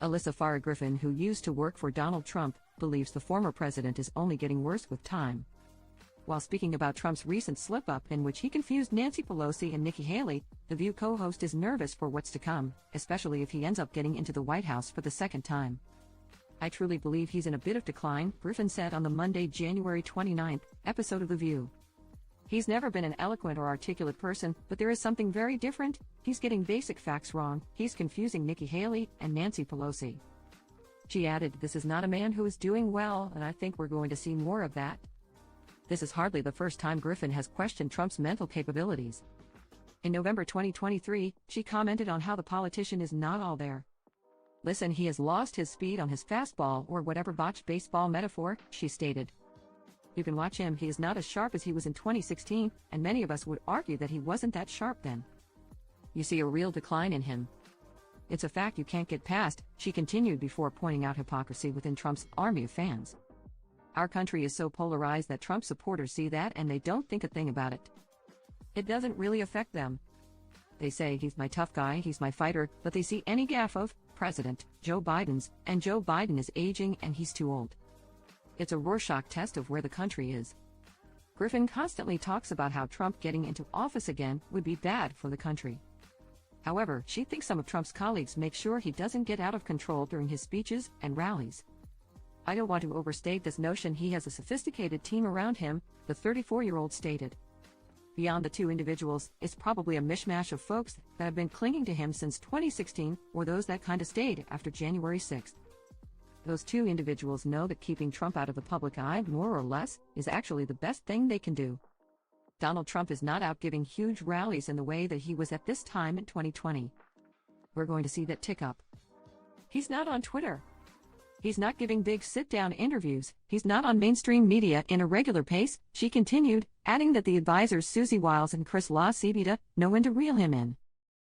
Alyssa Farah Griffin, who used to work for Donald Trump, believes the former president is only getting worse with time. While speaking about Trump's recent slip-up in which he confused Nancy Pelosi and Nikki Haley, The View co-host is nervous for what's to come, especially if he ends up getting into the White House for the second time. "I truly believe he's in a bit of decline," Griffin said on the Monday, January 29th, episode of The View. "He's never been an eloquent or articulate person, but there is something very different. He's getting basic facts wrong. He's confusing Nikki Haley and Nancy Pelosi." She added, "This is not a man who is doing well, and I think we're going to see more of that." This is hardly the first time Griffin has questioned Trump's mental capabilities. In November 2023, she commented on how the politician is not all there. "Listen, he has lost his speed on his fastball or whatever botched baseball metaphor," she stated. "You can watch him, he is not as sharp as he was in 2016, and many of us would argue that he wasn't that sharp then. You see a real decline in him. It's a fact you can't get past," she continued before pointing out hypocrisy within Trump's army of fans. "Our country is so polarized that Trump supporters see that and they don't think a thing about it. It doesn't really affect them. They say, he's my tough guy, he's my fighter, but they see any gaffe of President Joe Biden's, and Joe Biden is aging and he's too old. It's a Rorschach test of where the country is." Griffin constantly talks about how Trump getting into office again would be bad for the country. However, she thinks some of Trump's colleagues make sure he doesn't get out of control during his speeches and rallies. "I don't want to overstate this notion he has a sophisticated team around him," the 34-year-old stated. "Beyond the two individuals, it's probably a mishmash of folks that have been clinging to him since 2016 or those that kinda stayed after January 6th. Those two individuals know that keeping Trump out of the public eye, more or less, is actually the best thing they can do. Donald Trump is not out giving huge rallies in the way that he was at this time in 2020. We're going to see that tick up. He's not on Twitter. He's not giving big sit-down interviews, he's not on mainstream media in a regular pace," she continued, adding that the advisors Susie Wiles and Chris LaCivita know when to reel him in.